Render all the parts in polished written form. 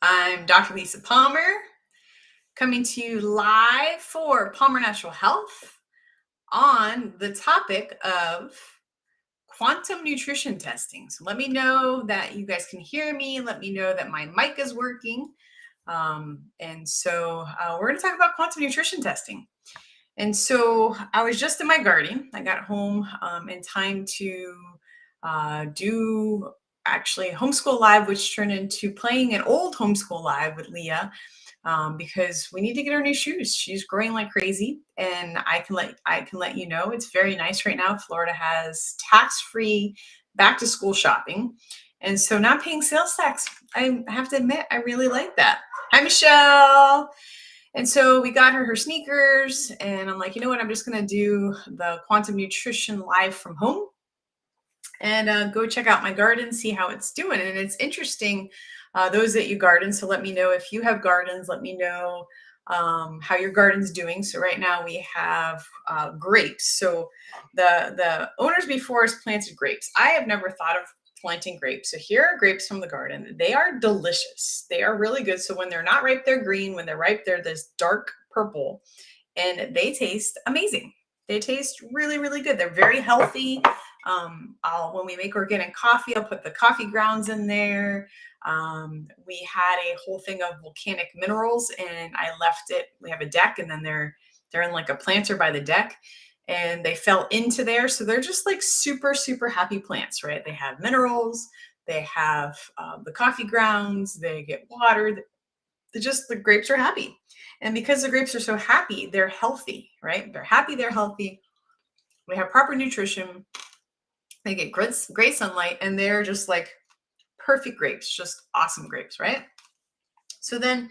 I'm Dr. Lisa Palmer, coming to you live for Palmer Natural Health on the topic of quantum nutrition testing. So let me know that you guys can hear me. Let me know that my mic is working. We're going to talk about quantum nutrition testing. And so I was just in my garden. I got home in time to do actually Homeschool Live, which turned into playing an old Homeschool Live with Leah, because we need to get her new shoes. She's growing like crazy, and I can let you know it's very nice right now. Florida has tax-free back to school shopping, and so not paying sales tax. I have to admit, I really like that. Hi, Michelle. And so we got her sneakers, and I'm like, you know what? I'm just gonna do the quantum nutrition live from home and go check out my garden, see how it's doing. And it's interesting, those that you garden. So let me know if you have gardens. Let me know how your garden's doing. So right now we have grapes. So the owners before us planted grapes. I have never thought of planting grapes. So here are grapes from the garden. They are delicious. They are really good. So when they're not ripe, they're green. When they're ripe, they're this dark purple, and they taste amazing. They taste really, really good. They're very healthy. When we make organic coffee, I'll put the coffee grounds in there. We had a whole thing of volcanic minerals, and I left it. We have a deck, and then they're in like a planter by the deck, and they fell into there. So they're just like super, super happy plants, right? They have minerals. They have the coffee grounds. They get water. The grapes are happy, and because the grapes are so happy, they're healthy, right? They're happy. They're healthy. We have proper nutrition. They get great sunlight, and they're just like perfect grapes, just awesome grapes, right? So then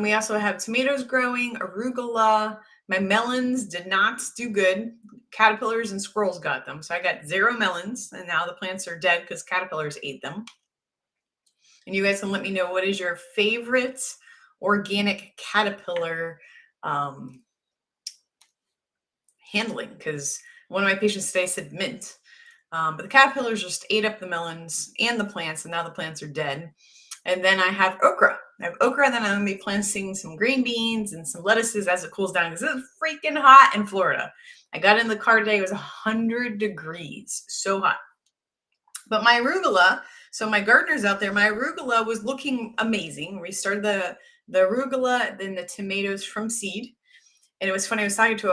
we also have tomatoes growing, arugula. My melons did not do good. Caterpillars and squirrels got them. So I got 0 melons, and now the plants are dead because caterpillars ate them. And you guys can let me know, what is your favorite organic caterpillar handling? Because one of my patients today said mint. But the caterpillars just ate up the melons and the plants, and now the plants are dead. And then I have okra. I have okra, then I'm going to be planting some green beans and some lettuces as it cools down, because it's freaking hot in Florida. I got in the car today, it was 100 degrees, so hot. But my arugula, so my gardeners out there, my arugula was looking amazing. We started the arugula, then the tomatoes from seed. And it was funny, I was talking to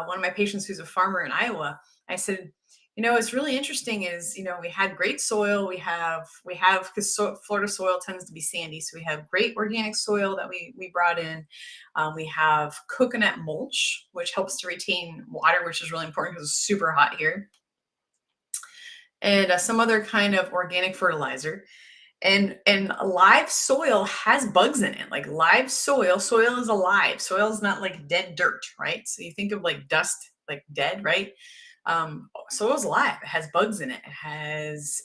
one of my patients who's a farmer in Iowa. I said, what's really interesting is, we had great soil. We have, because Florida soil tends to be sandy. So we have great organic soil that we brought in. We have coconut mulch, which helps to retain water, which is really important because it's super hot here. And some other kind of organic fertilizer. And live soil has bugs in it. Like live soil is alive. Soil is not like dead dirt, right? So you think of like dust, like dead, right? Soil is alive. It has bugs in it. It has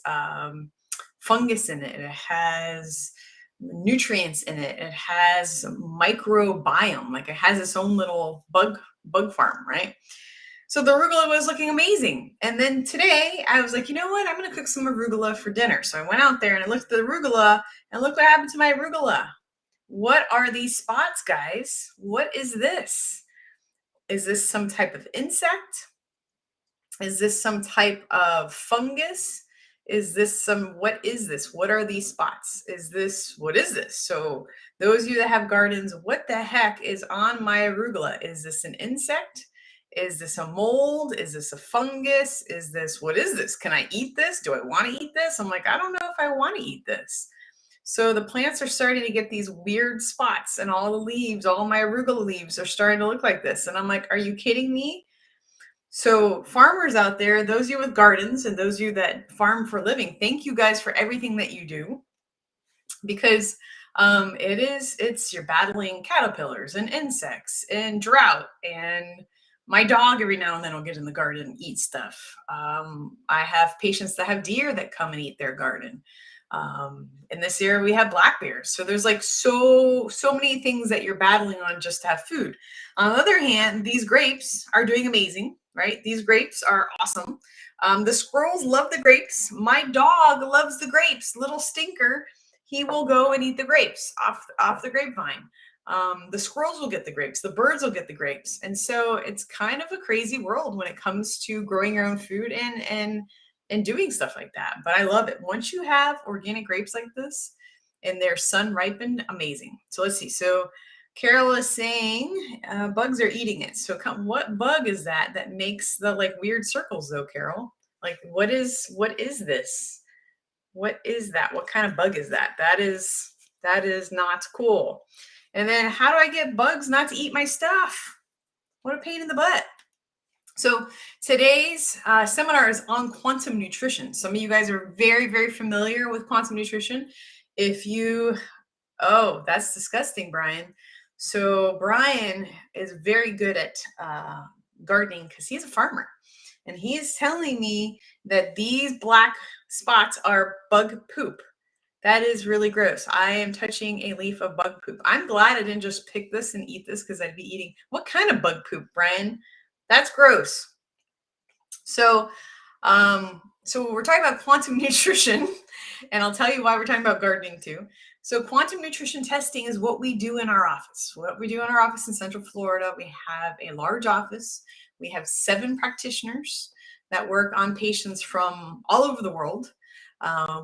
fungus in it. It has nutrients in it. It has microbiome. Like it has its own little bug farm, right? So the arugula was looking amazing. And then today I was like, you know what? I'm going to cook some arugula for dinner. So I went out there and I looked at the arugula, and look what happened to my arugula. What are these spots, guys? What is this? Is this some type of insect? Is this some type of fungus? What is this? What are these spots? What is this? So those of you that have gardens, what the heck is on my arugula? Is this an insect? Is this a mold? Is this a fungus? What is this? Can I eat this? Do I want to eat this? I'm like, I don't know if I want to eat this. So the plants are starting to get these weird spots, and all the leaves, all my arugula leaves are starting to look like this. And I'm like, are you kidding me? So farmers out there, those of you with gardens and those of you that farm for a living, thank you guys for everything that you do, because you're battling caterpillars and insects and drought, and my dog every now and then will get in the garden and eat stuff. I have patients that have deer that come and eat their garden. In this area we have black bears. So there's like so many things that you're battling on just to have food. On the other hand, these grapes are doing amazing, right? These grapes are awesome. The squirrels love the grapes. My dog loves the grapes, little stinker. he will go and eat the grapes off the grapevine. The squirrels will get the grapes, the birds will get the grapes. And so it's kind of a crazy world when it comes to growing your own food and doing stuff like that. But I love it. Once you have organic grapes like this and they're sun ripened, amazing. So let's see. So Carol is saying bugs are eating it. So what bug is that makes the like weird circles though, Carol? Like what is this? What is that? What kind of bug is that? That is not cool. And then how do I get bugs not to eat my stuff? What a pain in the butt. So today's seminar is on quantum nutrition. Some of you guys are very, very familiar with quantum nutrition. Oh, that's disgusting, Brian. So Brian is very good at gardening because he's a farmer. And he is telling me that these black spots are bug poop. That is really gross. I am touching a leaf of bug poop. I'm glad I didn't just pick this and eat this because I'd be eating. What kind of bug poop, Brian? That's gross. So we're talking about quantum nutrition, and I'll tell you why we're talking about gardening too. So quantum nutrition testing is what we do in our office. What we do in our office in Central Florida, we have a large office. We have 7 practitioners that work on patients from all over the world.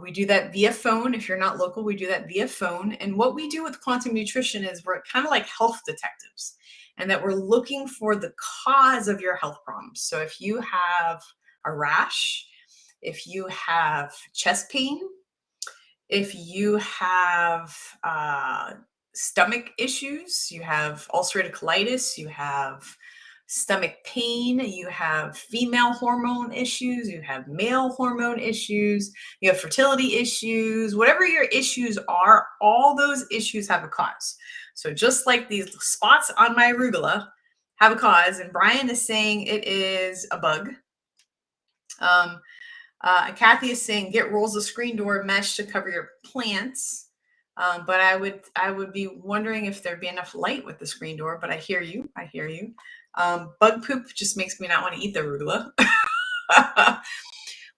We do that via phone. If you're not local, we do that via phone. And what we do with quantum nutrition is we're kind of like health detectives, and that we're looking for the cause of your health problems. So if you have a rash, if you have chest pain, if you have stomach issues, you have ulcerative colitis, you have stomach pain, you have female hormone issues, you have male hormone issues, you have fertility issues, whatever your issues are, all those issues have a cause. So just like these spots on my arugula have a cause, and Brian is saying it is a bug. Kathy is saying get rolls of screen door mesh to cover your plants. But I would be wondering if there'd be enough light with the screen door, but I hear you. Bug poop just makes me not want to eat the arugula.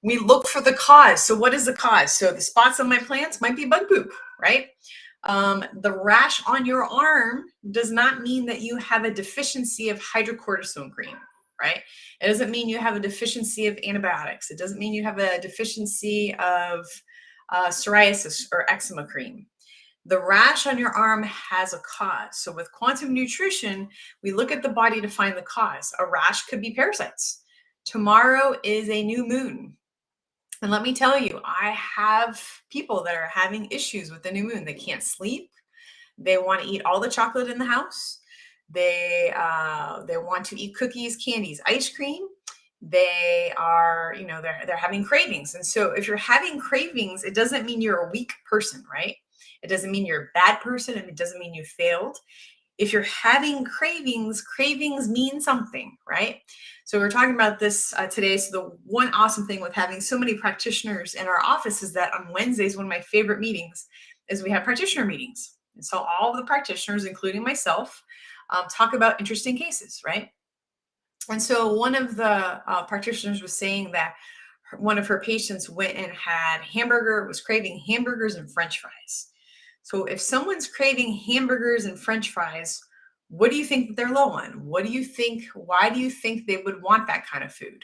We look for the cause. So what is the cause? So the spots on my plants might be bug poop, right? The rash on your arm does not mean that you have a deficiency of hydrocortisone cream, right? It doesn't mean you have a deficiency of antibiotics. It doesn't mean you have a deficiency of psoriasis or eczema cream. The rash on your arm has a cause. So with quantum nutrition, we look at the body to find the cause. A rash could be parasites. Tomorrow is a new moon. And let me tell you, I have people that are having issues with the new moon. They can't sleep. They want to eat all the chocolate in the house. They want to eat cookies, candies, ice cream. They are, they're having cravings. And so if you're having cravings, it doesn't mean you're a weak person, right? It doesn't mean you're a bad person, and it doesn't mean you failed. If you're having cravings mean something, right? So we're talking about this today. So the one awesome thing with having so many practitioners in our office is that on Wednesdays, one of my favorite meetings is we have practitioner meetings. And so all of the practitioners, including myself, talk about interesting cases, right? And so one of the practitioners was saying that one of her patients went and was craving hamburgers and French fries. So if someone's craving hamburgers and French fries, what do you think that they're low on? Why do you think they would want that kind of food?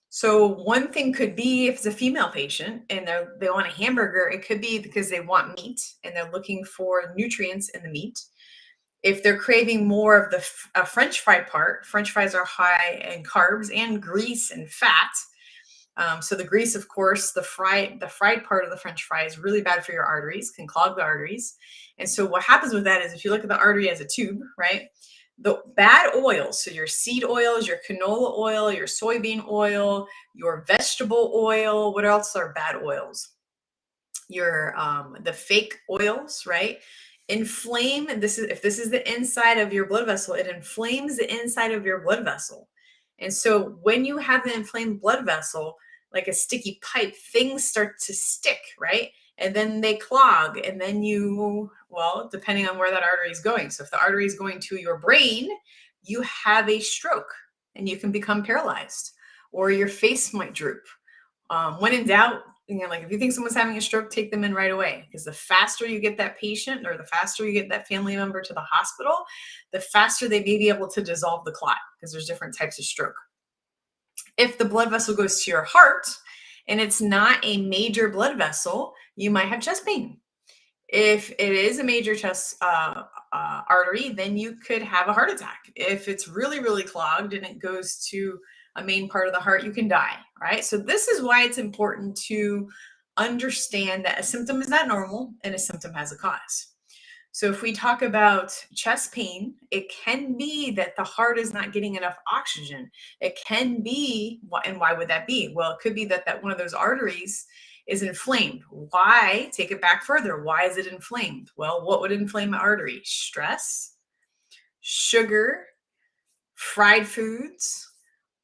So one thing could be if it's a female patient and they want a hamburger, it could be because they want meat and they're looking for nutrients in the meat. If they're craving more of the French fry part, French fries are high in carbs and grease and fat. So the grease, of course, the fried part of the French fry is really bad for your arteries, can clog the arteries. And so what happens with that is if you look at the artery as a tube, right? The bad oils, so your seed oils, your canola oil, your soybean oil, your vegetable oil, what else are bad oils? The fake oils, right? Inflame, and if this is the inside of your blood vessel, it inflames the inside of your blood vessel. And so when you have an inflamed blood vessel, like a sticky pipe, things start to stick, right? And then they clog, and then depending on where that artery is going. So if the artery is going to your brain, you have a stroke and you can become paralyzed, or your face might droop. When in doubt, like if you think someone's having a stroke, take them in right away, because the faster you get that patient or the faster you get that family member to the hospital, the faster they may be able to dissolve the clot, because there's different types of stroke. If the blood vessel goes to your heart and it's not a major blood vessel, you might have chest pain. If it is a major chest artery, then you could have a heart attack. If it's really, really clogged and it goes to a main part of the heart, you can die, right? So this is why it's important to understand that a symptom is not normal and a symptom has a cause. So if we talk about chest pain, it can be that the heart is not getting enough oxygen. It can be, and why would that be? Well, it could be that one of those arteries is inflamed. Why? Take it back further. Why is it inflamed? Well, what would inflame an artery? Stress, sugar, fried foods,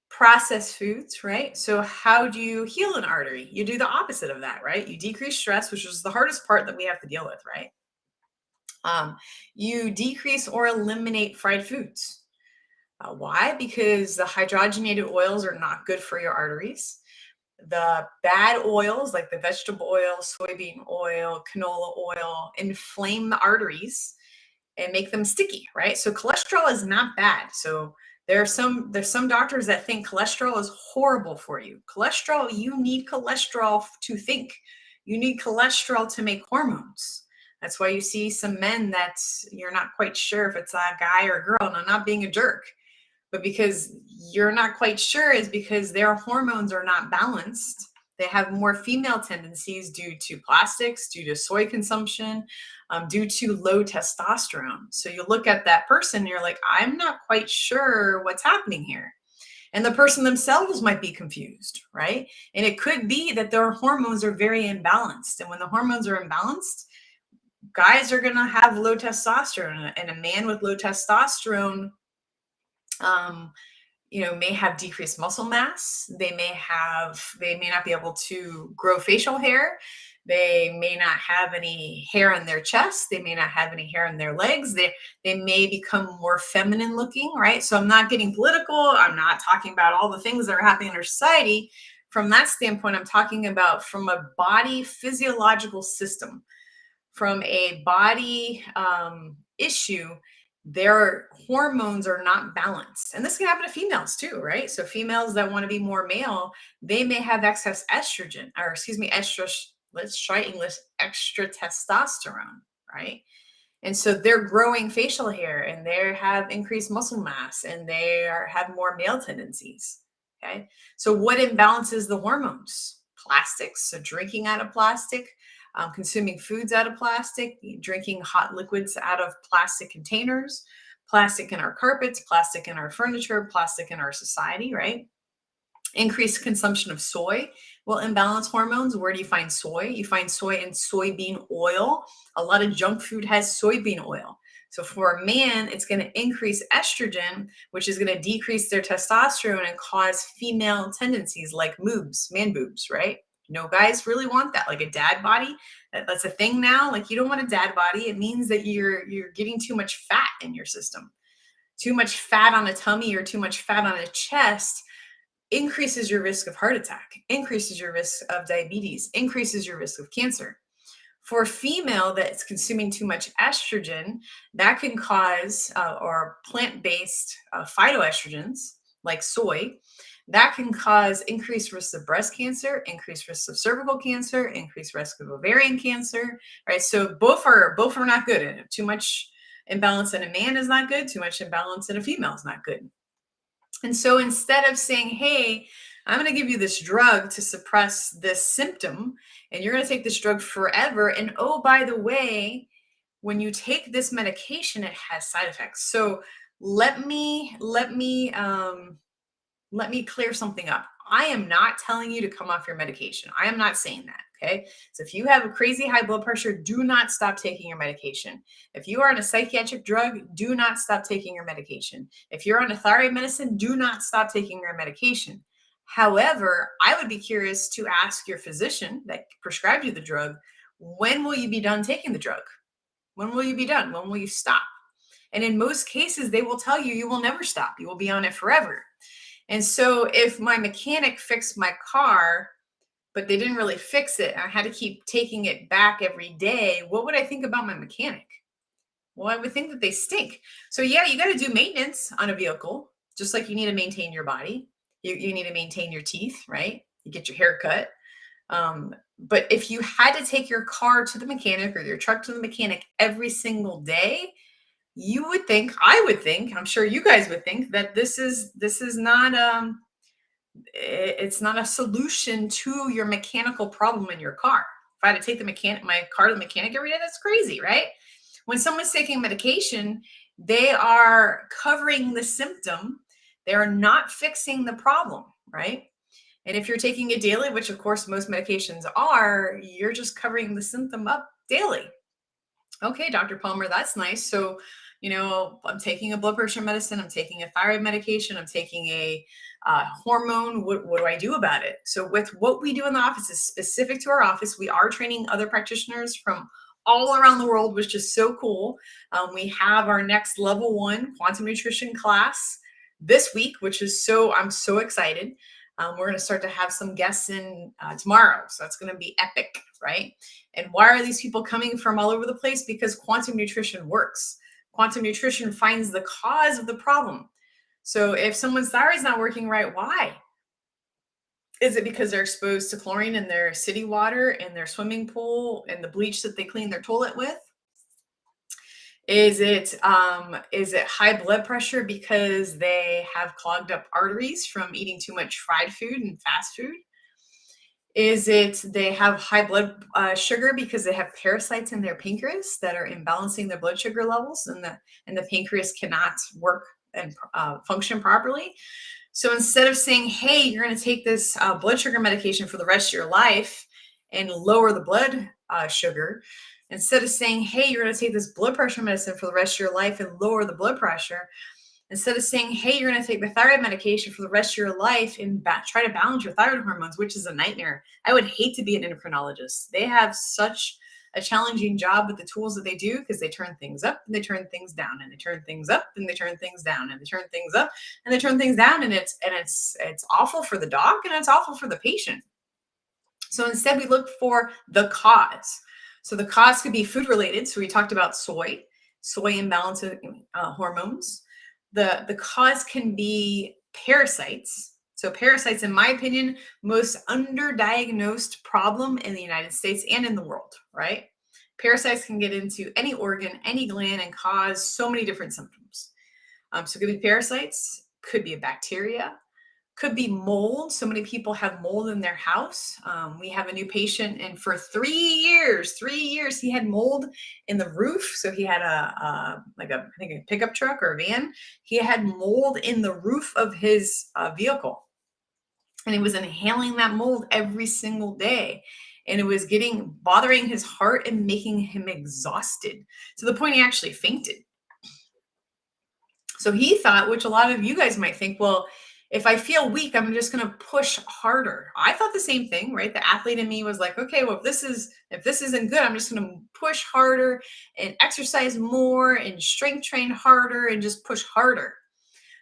processed foods, right? So how do you heal an artery? You do the opposite of that, right? You decrease stress, which is the hardest part that we have to deal with, right? You decrease or eliminate fried foods. Why? Because the hydrogenated oils are not good for your arteries. The bad oils, like the vegetable oil, soybean oil, canola oil, inflame the arteries and make them sticky, right? So cholesterol is not bad. So there's some doctors that think cholesterol is horrible for you. Cholesterol, you need cholesterol to think. You need cholesterol to make hormones. That's why you see some men that you're not quite sure if it's a guy or a girl. And I'm not being a jerk, but because you're not quite sure is because their hormones are not balanced. They have more female tendencies due to plastics, due to soy consumption, due to low testosterone. So you look at that person, and you're like, I'm not quite sure what's happening here. And the person themselves might be confused, right? And it could be that their hormones are very imbalanced. And when the hormones are imbalanced, guys are going to have low testosterone, and a man with low testosterone may have decreased muscle mass. They may not be able to grow facial hair. They may not have any hair on their chest. They may not have any hair on their legs. They may become more feminine looking, right? So I'm not getting political. I'm not talking about all the things that are happening in our society. From that standpoint, I'm talking about from a body physiological system, from a body issue. Their hormones are not balanced. And this can happen to females too, right? So females that want to be more male, they may have excess estrogen, or excuse me, let's try English, extra testosterone, right? And so they're growing facial hair and they have increased muscle mass and have more male tendencies. Okay. So what imbalances the hormones? Plastics. So drinking out of plastic, consuming foods out of plastic, drinking hot liquids out of plastic containers, plastic in our carpets, plastic in our furniture, plastic in our society, right? Increased consumption of soy will imbalance hormones. Where do you find soy? You find soy in soybean oil. A lot of junk food has soybean oil. So for a man, it's going to increase estrogen, which is going to decrease their testosterone and cause female tendencies like moobs, man boobs, right? No guys really want that, like a dad body. That's a thing now. Like you don't want a dad body. It means that you're getting too much fat in your system. Too much fat on a tummy or too much fat on a chest increases your risk of heart attack, increases your risk of diabetes, increases your risk of cancer. For a female that's consuming too much estrogen, that can cause, or plant-based phytoestrogens like soy, that can cause increased risks of breast cancer, increased risks of cervical cancer, increased risk of ovarian cancer, right? So both are not good. Too much imbalance in a man is not good. Too much imbalance in a female is not good. And so instead of saying, hey, I'm going to give you this drug to suppress this symptom, and you're going to take this drug forever. And oh, by the way, when you take this medication, it has side effects. So let me clear something up. I am not telling you to come off your medication. I am not saying that. Okay. So if you have a crazy high blood pressure, do not stop taking your medication. If you are on a psychiatric drug, do not stop taking your medication. If you're on a thyroid medicine, do not stop taking your medication. However, I would be curious to ask your physician that prescribed you the drug, when will you be done taking the drug? When will you be done? When will you stop? And in most cases, they will tell you, you will never stop. You will be on it forever. And so if my mechanic fixed my car, but they didn't really fix it. I had to keep taking it back every day. What would I think about my mechanic? Well, I would think that they stink. So yeah, you got to do maintenance on a vehicle, just like you need to maintain your body. You need to maintain your teeth, right? You get your hair cut. But if you had to take your car to the mechanic or your truck to the mechanic every single day, you would think, I would think, I'm sure you guys would think that this is not it's not a solution to your mechanical problem in your car. If I had to take my car to the mechanic every day, that's crazy, right? When someone's taking medication, they are covering the symptom. They are not fixing the problem, right? And if you're taking it daily, which of course most medications are, you're just covering the symptom up daily. Okay, Dr. Palmer, that's nice. So, I'm taking a blood pressure medicine, I'm taking a thyroid medication, I'm taking a hormone. What do I do about it? So, with what we do in the office is specific to our office. We are training other practitioners from all around the world, which is so cool. We have our next level 1 quantum nutrition class this week, which is I'm so excited. We're going to start to have some guests in tomorrow. So that's going to be epic, right? And why are these people coming from all over the place? Because quantum nutrition works. Quantum nutrition finds the cause of the problem. So if someone's thyroid's not working right, why? Is it because they're exposed to chlorine in their city water, in their swimming pool, and the bleach that they clean their toilet with? Is it high blood pressure because they have clogged up arteries from eating too much fried food and fast food? Is it they have high blood sugar because they have parasites in their pancreas that are imbalancing their blood sugar levels, and the pancreas cannot work and function properly? So instead of saying, "Hey, you're going to take this blood sugar medication for the rest of your life and lower the blood sugar," instead of saying, "Hey, you're going to take this blood pressure medicine for the rest of your life and lower the blood pressure," instead of saying, "Hey, you're going to take the thyroid medication for the rest of your life and try to balance your thyroid hormones," which is a nightmare. I would hate to be an endocrinologist. They have such a challenging job with the tools that they do, because they turn things up and they turn things down, and they turn things up and they turn things down, and they turn things up and they turn things down, and it's awful for the doc and it's awful for the patient. So instead, we look for the cause. So the cause could be food related. So we talked about soy imbalance hormones. The cause can be parasites. So parasites, in my opinion, most underdiagnosed problem in the United States and in the world, right? Parasites can get into any organ, any gland, and cause so many different symptoms. So it could be parasites, could be a bacteria, could be mold. So many people have mold in their house. We have a new patient, and for 3 years, he had mold in the roof. So he had I think a pickup truck or a van. He had mold in the roof of his vehicle, and he was inhaling that mold every single day. And it was bothering his heart and making him exhausted to the point he actually fainted. So he thought, which a lot of you guys might think, well, if I feel weak, I'm just going to push harder. I thought the same thing, right? The athlete in me was like, okay, well, if this isn't good, I'm just going to push harder and exercise more and strength train harder and just push harder.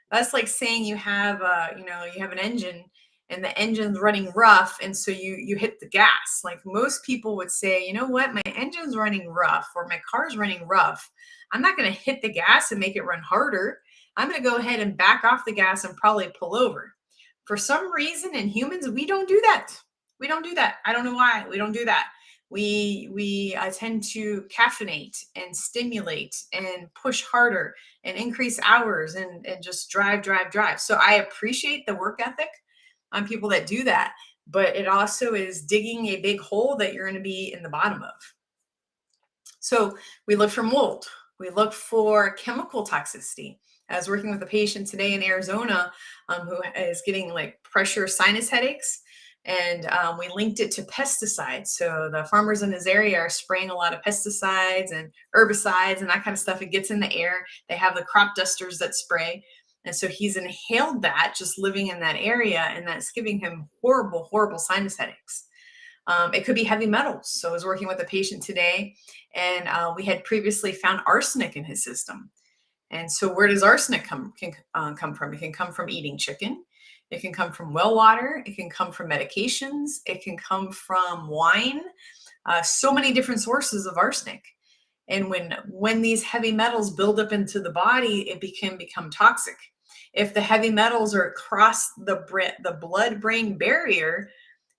That's like saying you have an engine and the engine's running rough, and so you hit the gas. Like most people would say, you know what, my engine's running rough or my car's running rough. I'm not going to hit the gas and make it run harder. I'm going to go ahead and back off the gas and probably pull over. For some reason in humans, we don't do that. We don't do that. I don't know why. We don't do that. We tend to caffeinate and stimulate and push harder and increase hours and just drive. So I appreciate the work ethic on people that do that, but it also is digging a big hole that you're going to be in the bottom of. So we look for mold. We look for chemical toxicity. I was working with a patient today in Arizona who is getting like pressure sinus headaches, and we linked it to pesticides. So the farmers in his area are spraying a lot of pesticides and herbicides and that kind of stuff. It gets in the air. They have the crop dusters that spray. And so he's inhaled that just living in that area, and that's giving him horrible, horrible sinus headaches. It could be heavy metals. So I was working with a patient today, and we had previously found arsenic in his system. And so where does arsenic come from? It can come from eating chicken. It can come from well water. It can come from medications. It can come from wine. So many different sources of arsenic. And when these heavy metals build up into the body, it can become toxic. If the heavy metals are across the blood-brain barrier,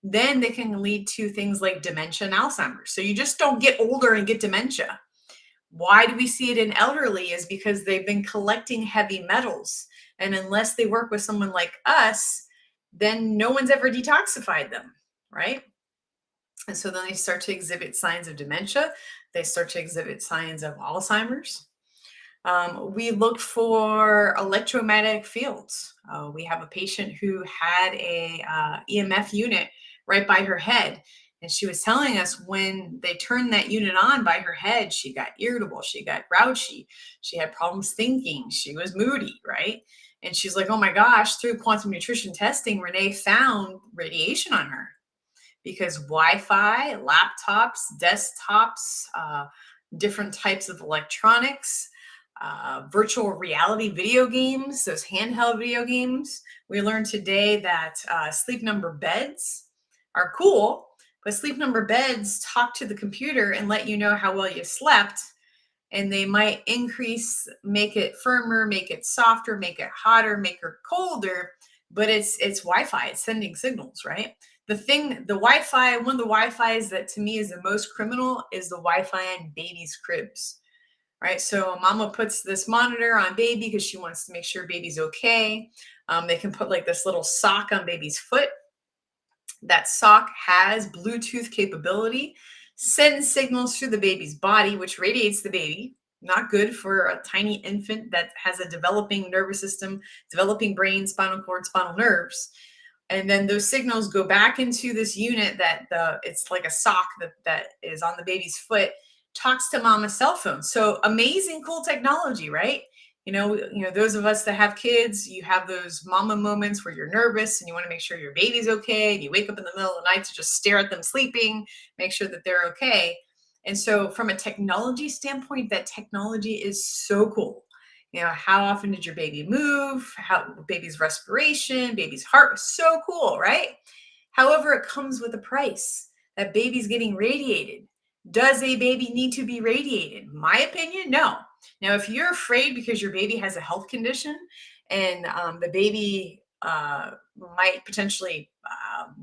then they can lead to things like dementia and Alzheimer's. So you just don't get older and get dementia. Why do we see it in elderly is because they've been collecting heavy metals. And unless they work with someone like us, then no one's ever detoxified them, right? And so then they start to exhibit signs of dementia. They start to exhibit signs of Alzheimer's. We looked for electromagnetic fields. We have a patient who had a EMF unit right by her head. And she was telling us when they turned that unit on by her head, she got irritable, she got grouchy, she had problems thinking, she was moody, right? And she's like, oh my gosh, through quantum nutrition testing, Renee found radiation on her because Wi-Fi, laptops, desktops, different types of electronics, virtual reality video games, those handheld video games. We learned today that sleep number beds are cool, but sleep number beds talk to the computer and let you know how well you slept. And they might increase, make it firmer, make it softer, make it hotter, make it colder. But it's Wi-Fi. It's sending signals, right? The Wi-Fi, one of the Wi-Fi's that to me is the most criminal is the Wi-Fi in babies' cribs, right? So mama puts this monitor on baby because she wants to make sure baby's okay. They can put like this little sock on baby's foot. That sock has Bluetooth capability, sends signals through the baby's body, which radiates the baby. Not good for a tiny infant that has a developing nervous system, developing brain, spinal cord, spinal nerves. And then those signals go back into this unit it's like a sock that is on the baby's foot, talks to mama's cell phone. So amazing, cool technology, right? Those of us that have kids, you have those mama moments where you're nervous and you want to make sure your baby's okay. And you wake up in the middle of the night to just stare at them sleeping, make sure that they're okay. And so from a technology standpoint, that technology is so cool. How often did your baby move? How baby's respiration, baby's heart was so cool, right? However, it comes with a price. That baby's getting radiated. Does a baby need to be radiated? My opinion, no. Now, if you're afraid because your baby has a health condition and the baby might potentially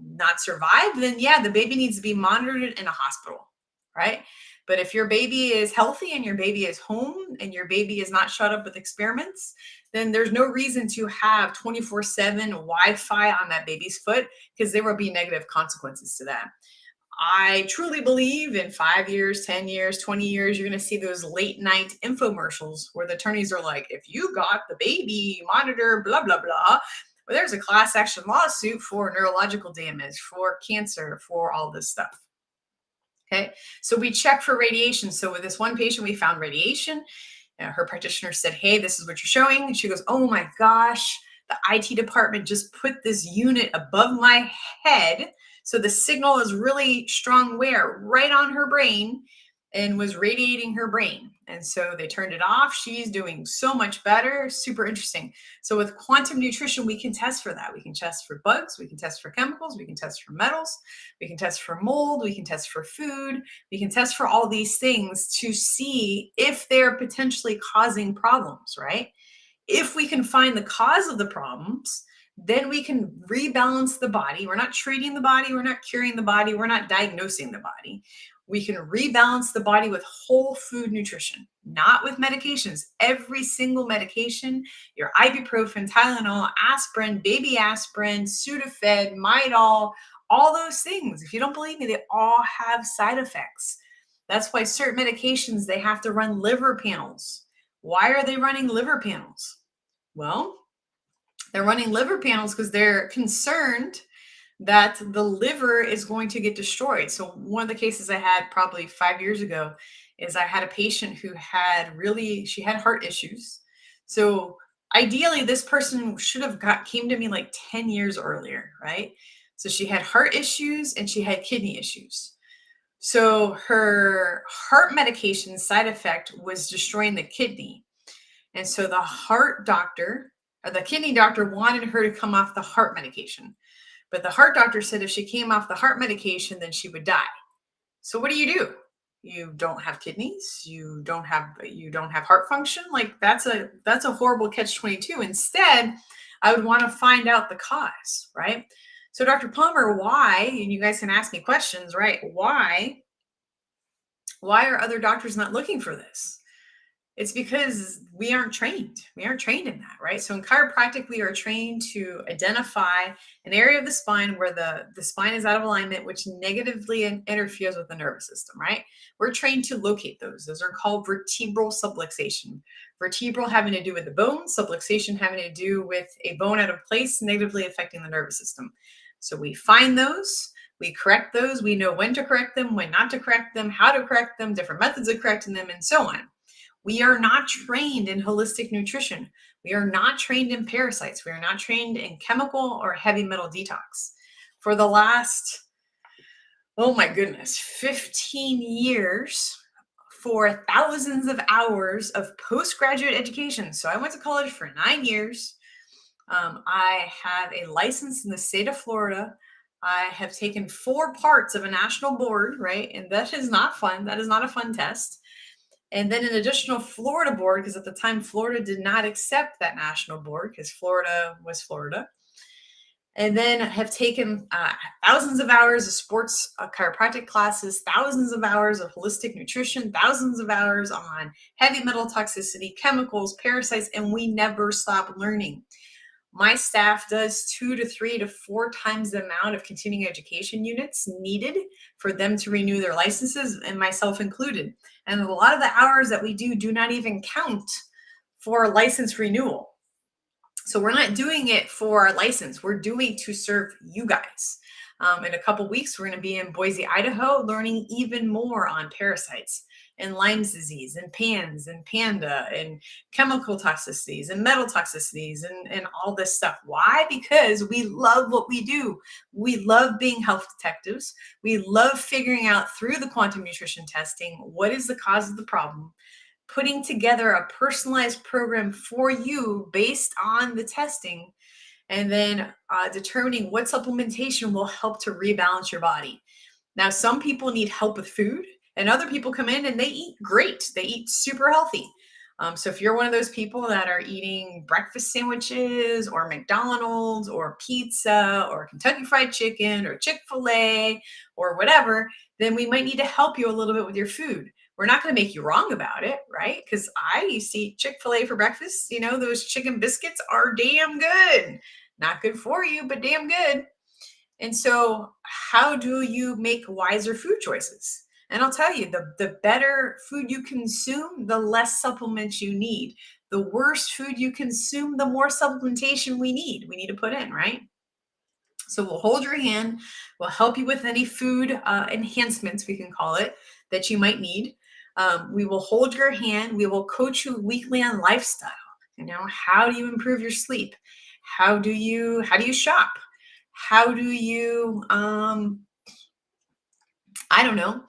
not survive, then yeah, the baby needs to be monitored in a hospital, right? But if your baby is healthy and your baby is home and your baby is not shut up with experiments, then there's no reason to have 24/7 Wi-Fi on that baby's foot because there will be negative consequences to that. I truly believe in 5 years, 10 years, 20 years, you're going to see those late night infomercials where the attorneys are like, if you got the baby monitor, blah, blah, blah. Well, there's a class action lawsuit for neurological damage, for cancer, for all this stuff. Okay. So we check for radiation. So with this one patient, we found radiation. Her practitioner said, hey, this is what you're showing. And she goes, oh my gosh, the IT department just put this unit above my head. So the signal is really strong where? Right on her brain and was radiating her brain. And so they turned it off. She's doing so much better. Super interesting. So with quantum nutrition, we can test for that. We can test for bugs. We can test for chemicals. We can test for metals. We can test for mold. We can test for food. We can test for all these things to see if they're potentially causing problems, right? If we can find the cause of the problems, then we can rebalance the body. We're not treating the body. We're not curing the body. We're not diagnosing the body. We can rebalance the body with whole food nutrition, not with medications. Every single medication, your ibuprofen, Tylenol, aspirin, baby aspirin, Sudafed, Midol, all those things. If you don't believe me, they all have side effects. That's why certain medications, they have to run liver panels. Why are they running liver panels? Well, they're running liver panels because they're concerned that the liver is going to get destroyed. So one of the cases I had probably 5 years ago is I had a patient who she had heart issues. So ideally this person should have came to me like 10 years earlier, right? So she had heart issues and she had kidney issues. So her heart medication side effect was destroying the kidney. And so the heart doctor the kidney doctor wanted her to come off the heart medication. But the heart doctor said if she came off the heart medication, then she would die. So what do? You don't have kidneys, you don't have heart function. Like that's a horrible catch 22. Instead, I would want to find out the cause, right? So Dr. Palmer, why, and you guys can ask me questions, right? Why are other doctors not looking for this? It's because we aren't trained. We aren't trained in that, right? So in chiropractic, we are trained to identify an area of the spine where the spine is out of alignment, which negatively interferes with the nervous system, right? We're trained to locate those. Those are called vertebral subluxation. Vertebral having to do with the bone, subluxation having to do with a bone out of place, negatively affecting the nervous system. So we find those, we correct those, we know when to correct them, when not to correct them, how to correct them, different methods of correcting them, and so on. We are not trained in holistic nutrition. We are not trained in parasites. We are not trained in chemical or heavy metal detox. For the last, oh my goodness, 15 years, for thousands of hours of postgraduate education. So I went to college for 9 years. I have a license in the state of Florida. I have taken 4 parts of a national board, right? And that is not fun. That is not a fun test. And then an additional Florida board, because at the time Florida did not accept that national board because Florida was Florida. And then have taken thousands of hours of sports chiropractic classes, thousands of hours of holistic nutrition, thousands of hours on heavy metal toxicity, chemicals, parasites, and we never stop learning. My staff does 2 to 3 to 4 times the amount of continuing education units needed for them to renew their licenses, and myself included. And a lot of the hours that we do not even count for license renewal. So we're not doing it for our license. We're doing to serve you guys. In a couple weeks, we're going to be in Boise, Idaho, learning even more on parasites and Lyme's disease and PANS and PANDA and chemical toxicities and metal toxicities and all this stuff. Why? Because we love what we do. We love being health detectives. We love figuring out through the quantum nutrition testing what is the cause of the problem, putting together a personalized program for you based on the testing, and then determining what supplementation will help to rebalance your body. Now, some people need help with food, and other people come in and they eat great. They eat super healthy. So if you're one of those people that are eating breakfast sandwiches or McDonald's or pizza or Kentucky Fried Chicken or Chick-fil-A or whatever, then we might need to help you a little bit with your food. We're not going to make you wrong about it, right? Because I used to eat Chick-fil-A for breakfast. You know, those chicken biscuits are damn good. Not good for you, but damn good. And so how do you make wiser food choices? And I'll tell you, the better food you consume, the less supplements you need. The worse food you consume, the more supplementation we need to put in, right? So we'll hold your hand. We'll help you with any food enhancements, we can call it, that you might need. We will hold your hand. We will coach you weekly on lifestyle. You know, how do you improve your sleep? How do you shop? How do you, I don't know,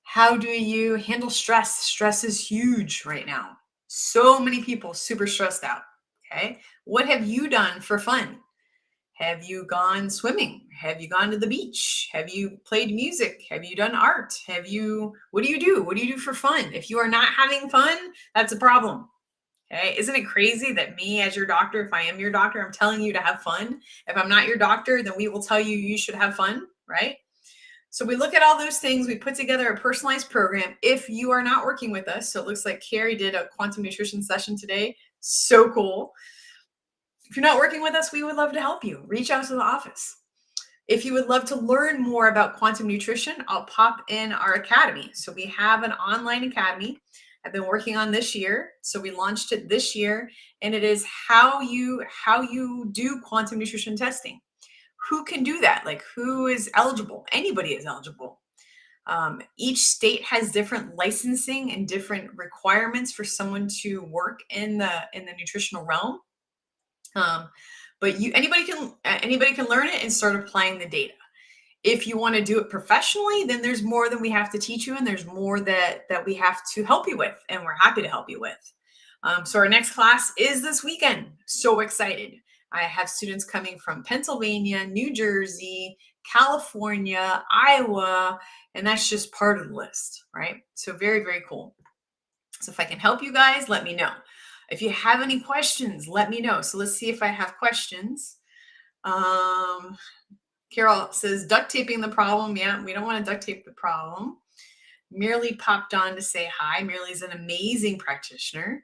how do you handle stress? Stress is huge right now. So many people super stressed out. Okay. What have you done for fun? Have you gone swimming? Have you gone to the beach? Have you played music? Have you done art? What do you do? What do you do for fun? If you are not having fun, that's a problem. Okay. Isn't it crazy that me as your doctor, if I am your doctor, I'm telling you to have fun. If I'm not your doctor, then we will tell you you should have fun, right? So we look at all those things. We put together a personalized program. If you are not working with us, so it looks like Carrie did a quantum nutrition session today. So cool. If you're not working with us, we would love to help you. Reach out to the office. If you would love to learn more about quantum nutrition, I'll pop in our academy. So we have an online academy I've been working on this year. So we launched it this year, and it is how you do quantum nutrition testing. Who can do that? Like, who is eligible? Anybody is eligible. Each state has different licensing and different requirements for someone to work in the nutritional realm. But anybody can learn it and start applying the data. If you want to do it professionally, then there's more than we have to teach you, and there's more that we have to help you with, and we're happy to help you with. So our next class is this weekend. So excited. I have students coming from Pennsylvania, New Jersey, California, Iowa, and that's just part of the list, right? So very, very cool. So if I can help you guys, let me know. If you have any questions, let me know. So let's see if I have questions. Carol says duct taping the problem. Yeah, we don't want to duct tape the problem. Merely popped on to say hi. Merely's an amazing practitioner.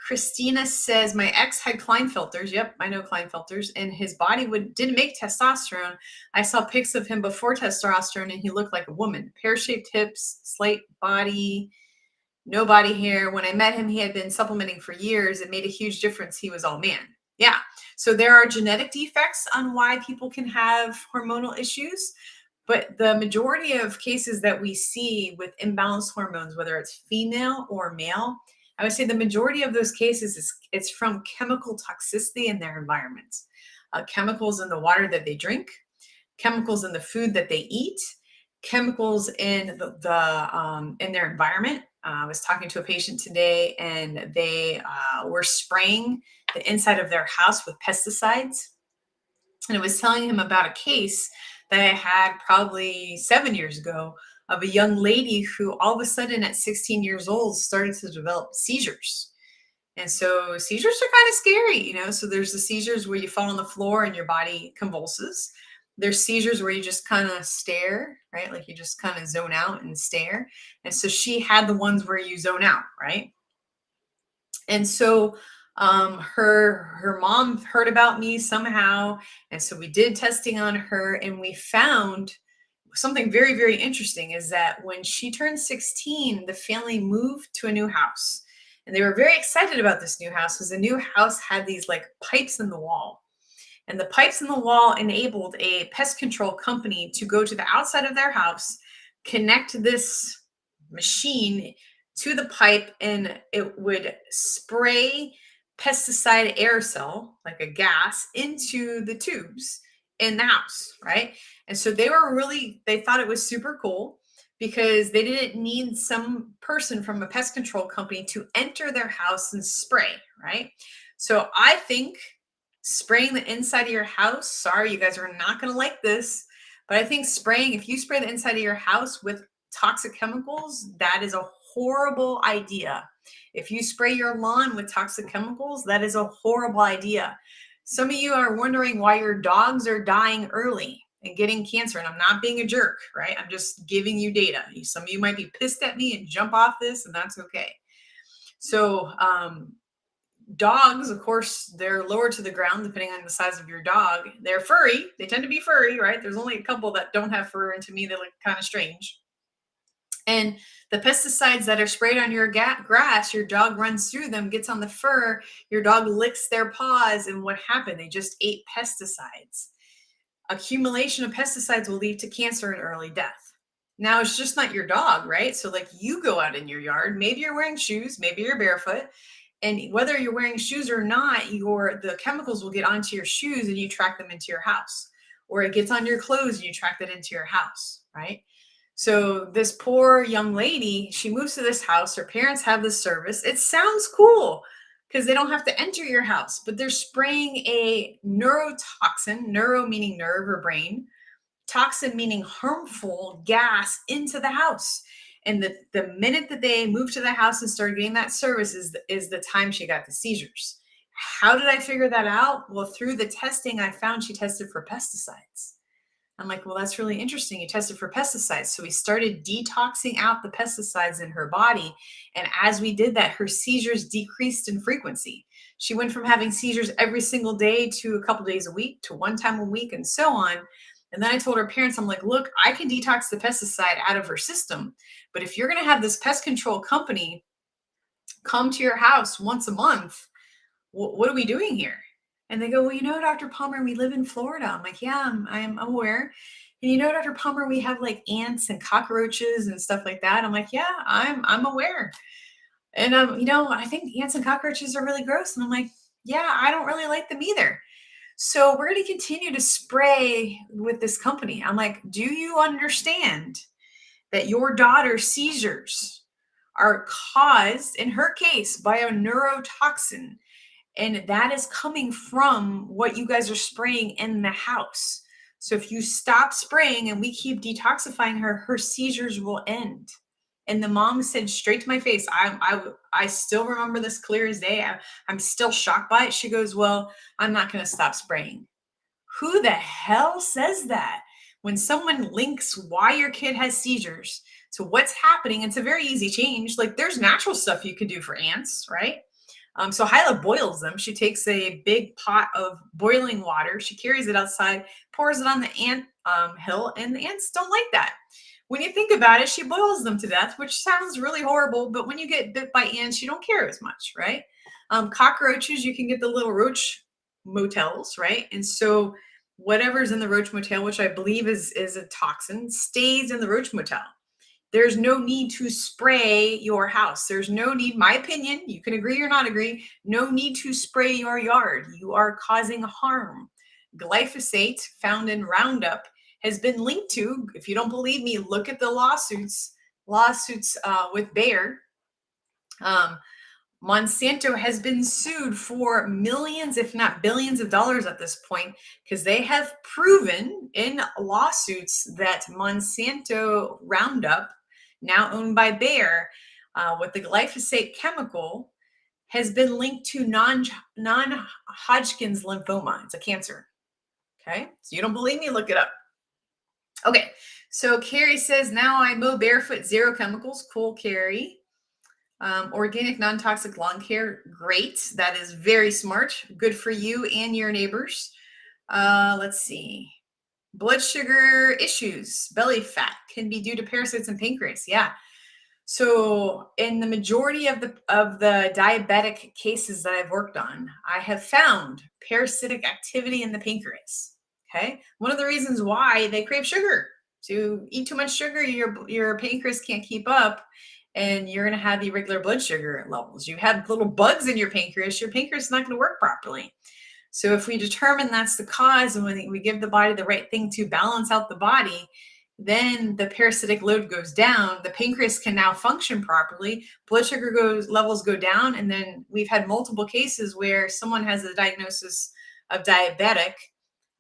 Christina says my ex had Klinefelters. Yep, I know Klinefelters, and his body didn't make testosterone. I saw pics of him before testosterone, and he looked like a woman. Pear-shaped hips, slight body, no body hair. When I met him, he had been supplementing for years. It made a huge difference. He was all man. Yeah. So there are genetic defects on why people can have hormonal issues. But the majority of cases that we see with imbalanced hormones, whether it's female or male, I would say the majority of those cases it's from chemical toxicity in their environments. Chemicals in the water that they drink, chemicals in the food that they eat, chemicals in in their environment. I was talking to a patient today, and they were spraying the inside of their house with pesticides. And I was telling him about a case that I had probably 7 years ago of a young lady who all of a sudden at 16 years old started to develop seizures. And so seizures are kind of scary, So there's the seizures where you fall on the floor and your body convulses. There's seizures where you just kind of stare, right? Like you just kind of zone out and stare. And so she had the ones where you zone out, right? And so her mom heard about me somehow, and so we did testing on her, and we found something very, very interesting is that when she turned 16, the family moved to a new house. And they were very excited about this new house because the new house had these like pipes in the wall. And the pipes in the wall enabled a pest control company to go to the outside of their house, connect this machine to the pipe, and it would spray pesticide aerosol, like a gas, into the tubes in the house, right? And so they thought it was super cool because they didn't need some person from a pest control company to enter their house and spray, right? So I think spraying the inside of your house, sorry, you guys are not going to like this, but I think if you spray the inside of your house with toxic chemicals, that is a horrible idea. If you spray your lawn with toxic chemicals, that is a horrible idea. Some of you are wondering why your dogs are dying early and getting cancer. And I'm not being a jerk, right? I'm just giving you data. Some of you might be pissed at me and jump off this, and that's okay. So dogs, of course, they're lower to the ground depending on the size of your dog. They're furry. They tend to be furry, right? There's only a couple that don't have fur, and to me, they look kind of strange. And the pesticides that are sprayed on your grass, your dog runs through them, gets on the fur, your dog licks their paws, and what happened? They just ate pesticides. Accumulation of pesticides will lead to cancer and early death. Now, it's just not your dog, right? So like you go out in your yard, maybe you're wearing shoes, maybe you're barefoot, and whether you're wearing shoes or not, the chemicals will get onto your shoes and you track them into your house, or it gets on your clothes and you track that into your house, right? So this poor young lady, she moves to this house. Her parents have this service. It sounds cool because they don't have to enter your house, but they're spraying a neurotoxin, neuro meaning nerve or brain, toxin meaning harmful gas into the house. And the minute that they moved to the house and started getting that service is the time she got the seizures. How did I figure that out? Well, through the testing, I found she tested for pesticides. I'm like, well, that's really interesting. You tested for pesticides. So we started detoxing out the pesticides in her body. And as we did that, her seizures decreased in frequency. She went from having seizures every single day to a couple days a week to one time a week and so on. And then I told her parents, I'm like, look, I can detox the pesticide out of her system. But if you're going to have this pest control company come to your house once a month, what are we doing here? And they go, well, Dr. Palmer, we live in Florida. I'm like, yeah, I'm aware. And Dr. Palmer, we have like ants and cockroaches and stuff like that. I'm like, yeah, I'm aware. And I think ants and cockroaches are really gross. And I'm like, yeah, I don't really like them either. So we're going to continue to spray with this company. I'm like, do you understand that your daughter's seizures are caused, in her case, by a neurotoxin. And that is coming from what you guys are spraying in the house. So if you stop spraying and we keep detoxifying her, her seizures will end. And the mom said straight to my face, I still remember this clear as day. I'm still shocked by it. She goes, well, I'm not going to stop spraying. Who the hell says that? When someone links why your kid has seizures to what's happening, it's a very easy change. Like there's natural stuff you could do for ants, right? So Hyla boils them. She takes a big pot of boiling water. She carries it outside, pours it on the ant hill, and the ants don't like that. When you think about it, she boils them to death, which sounds really horrible. But when you get bit by ants, you don't care as much, right? Cockroaches, you can get the little roach motels, right? And so whatever's in the roach motel, which I believe is a toxin, stays in the roach motel. There's no need to spray your house. There's no need, my opinion, you can agree or not agree, no need to spray your yard. You are causing harm. Glyphosate found in Roundup has been linked to, if you don't believe me, look at the lawsuits with Bayer. Monsanto has been sued for millions, if not billions of dollars at this point, because they have proven in lawsuits that Monsanto Roundup, now owned by Bayer, with the glyphosate chemical, has been linked to non-Hodgkin's lymphoma. It's a cancer. Okay, so you don't believe me? Look it up. Okay, so Carrie says, now I mow barefoot, zero chemicals. Cool, Carrie. Organic, non-toxic lawn care. Great. That is very smart. Good for you and your neighbors. Let's see. Blood sugar issues, belly fat can be due to parasites in pancreas. Yeah. So in the majority of the diabetic cases that I've worked on, I have found parasitic activity in the pancreas. Okay. One of the reasons why they crave sugar. To eat too much sugar, your pancreas can't keep up, and you're going to have irregular blood sugar levels. You have little bugs in your pancreas is not going to work properly. So if we determine that's the cause, and when we give the body the right thing to balance out the body, then the parasitic load goes down. The pancreas can now function properly. Blood sugar levels go down. And then we've had multiple cases where someone has a diagnosis of diabetic,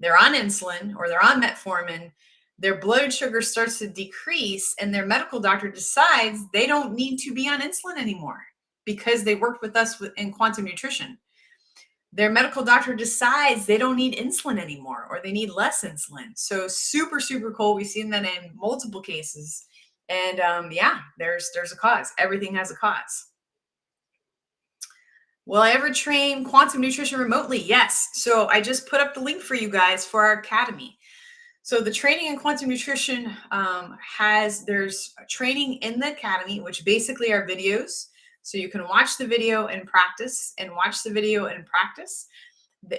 they're on insulin or they're on metformin, their blood sugar starts to decrease, and their medical doctor decides they don't need to be on insulin anymore because they worked with us in quantum nutrition. Their medical doctor decides they don't need insulin anymore, or they need less insulin. So super, super cool. We've seen that in multiple cases. And yeah, there's a cause. Everything has a cause. Will I ever train quantum nutrition remotely? Yes. So I just put up the link for you guys for our academy. So the training in quantum nutrition there's training in the academy, which basically are videos. So you can watch the video and practice, and watch the video and practice.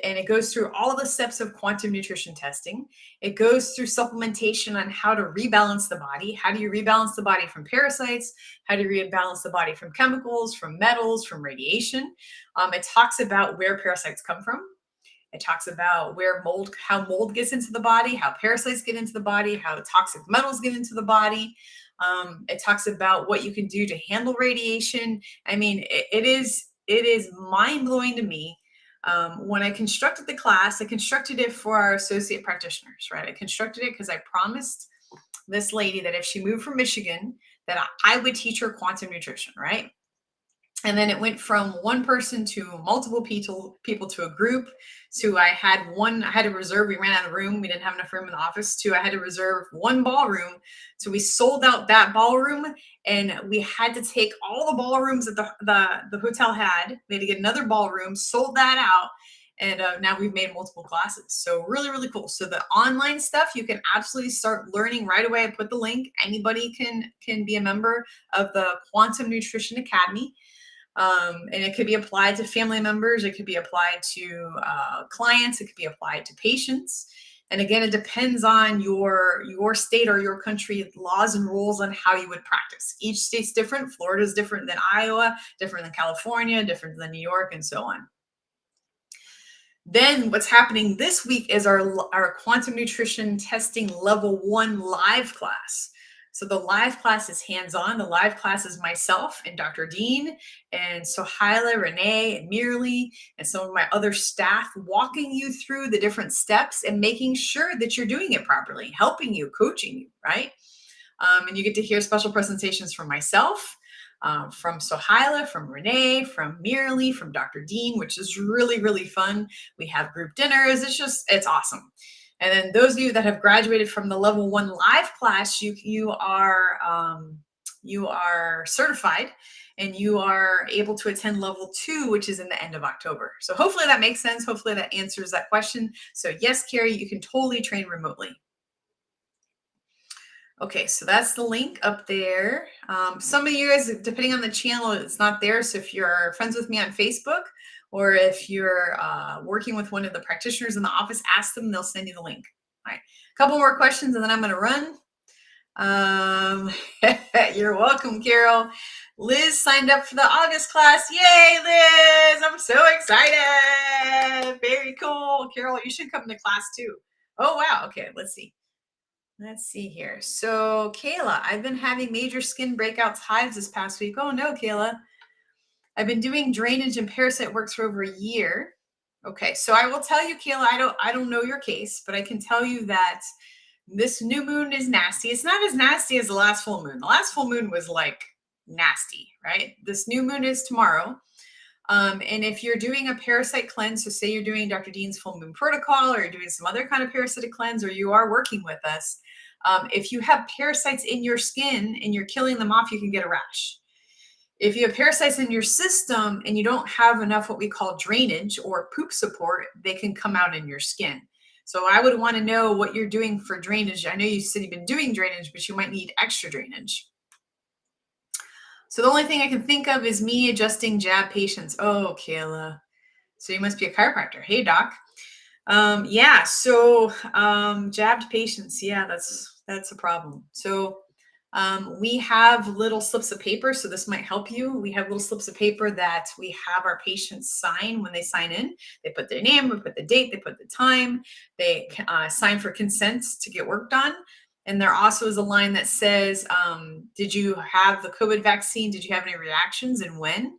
And it goes through all of the steps of quantum nutrition testing. It goes through supplementation on how to rebalance the body. How do you rebalance the body from parasites? How do you rebalance the body from chemicals, from metals, from radiation? It talks about where parasites come from. It talks about how mold gets into the body, how parasites get into the body, how toxic metals get into the body. It talks about what you can do to handle radiation. I mean, it is mind-blowing to me. When I constructed the class, I constructed it for our associate practitioners, right? I constructed it because I promised this lady that if she moved from Michigan, that I would teach her quantum nutrition, right? And then it went from one person to multiple people to a group. To I had to reserve, we ran out of room. We didn't have enough room in the office. To I had to reserve one ballroom. So we sold out that ballroom, and we had to take all the ballrooms that the hotel had. We had to get another ballroom, sold that out. And now we've made multiple classes. So really, really cool. So the online stuff, you can absolutely start learning right away. I put the link. Anybody can be a member of the Quantum Nutrition Academy. And it could be applied to family members. It could be applied to clients. It could be applied to patients. And again, it depends on your state or your country laws and rules on how you would practice. Each state's different. Florida is different than Iowa, different than California, different than New York, and so on. Then what's happening this week is our quantum nutrition testing level 1 live class. So the live class is hands-on. The live class is myself and Dr. Dean and Sohaila, Renee, and Mirly, and some of my other staff walking you through the different steps and making sure that you're doing it properly, helping you, coaching you, right? And you get to hear special presentations from myself, from Sohaila, from Renee, from Mirly, from Dr. Dean, which is really, really fun. We have group dinners. It's awesome. And then those of you that have graduated from the level 1 live class, you are certified and you are able to attend level 2, which is in the end of October. So hopefully that makes sense. Hopefully that answers that question. So yes, Carrie, you can totally train remotely. Okay, so that's the link up there. Some of you guys, depending on the channel, it's not there. So if you're friends with me on Facebook, or if you're working with one of the practitioners in the office, ask them, they'll send you the link. All right, a couple more questions and then I'm gonna run. You're welcome, Carol. Liz signed up for the August class. Yay, Liz, I'm so excited. Very cool. Carol, you should come to class too. Oh, wow, okay, let's see. Let's see here. So, Kayla, I've been having major skin breakouts, hives this past week. Oh no, Kayla. I've been doing drainage and parasite works for over a year. Okay, so I will tell you, Kayla, I don't know your case, but I can tell you that this new moon is nasty. It's not as nasty as the last full moon. The last full moon was like nasty, right? This new moon is tomorrow. And if you're doing a parasite cleanse, so say you're doing Dr. Dean's full moon protocol, or you're doing some other kind of parasitic cleanse, or you are working with us, if you have parasites in your skin and you're killing them off, you can get a rash. If you have parasites in your system and you don't have enough what we call drainage or poop support, they can come out in your skin. So I would want to know what you're doing for drainage. I know you said you've been doing drainage, but you might need extra drainage. So the only thing I can think of is me adjusting jab patients. Oh, Kayla. So you must be a chiropractor. Hey, doc. Yeah, so jabbed patients. Yeah, that's a problem. So we have little slips of paper. So this might help you. We have little slips of paper that we have our patients sign when they sign in. They put their name, we put the date, they put the time, they sign for consent to get work done. And there also is a line that says, did you have the COVID vaccine? Did you have any reactions and when?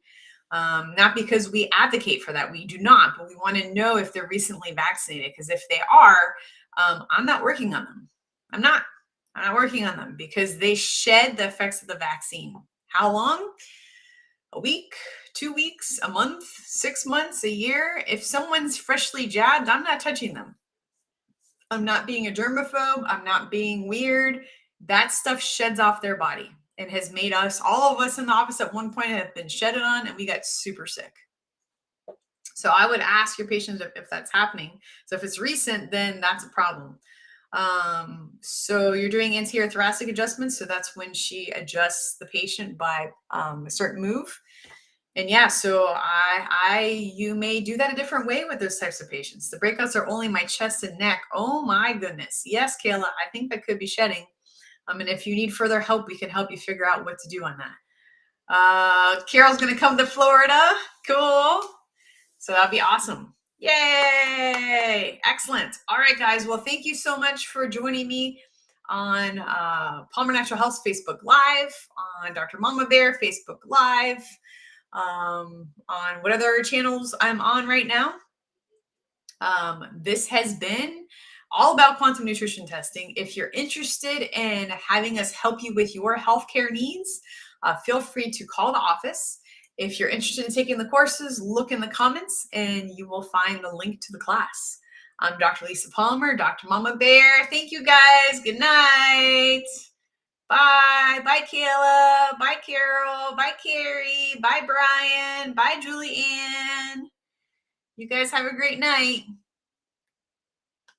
Not because we advocate for that, we do not, but we want to know if they're recently vaccinated, because if they are, I'm not working on them. I'm not working on them because they shed the effects of the vaccine. How long? A week, 2 weeks, a month, 6 months, a year. If someone's freshly jabbed, I'm not touching them. I'm not being a germaphobe. I'm not being weird. That stuff sheds off their body and has made us, all of us in the office at one point have been shedded on, and we got super sick. So I would ask your patients if that's happening. So if it's recent, then that's a problem. So you're doing anterior thoracic adjustments. So that's when she adjusts the patient by a certain move. And yeah, so you may do that a different way with those types of patients. The breakouts are only my chest and neck. Oh my goodness. Yes, Kayla, I think that could be shedding. And if you need further help, we can help you figure out what to do on that. Carol's going to come to Florida. Cool. So that'll be awesome. Yay. Excellent. All right, guys. Well, thank you so much for joining me on Palmer Natural Health's Facebook Live, on Dr. Mama Bear Facebook Live, on what other channels I'm on right now. This has been all about quantum nutrition testing. If you're interested in having us help you with your healthcare needs, feel free to call the office. If you're interested in taking the courses, look in the comments and you will find the link to the class. I'm Dr. Lisa Palmer, Dr. Mama Bear. Thank you guys. Good night. Bye. Bye, Kayla. Bye, Carol. Bye, Carrie. Bye, Brian. Bye, Julie Ann. You guys have a great night.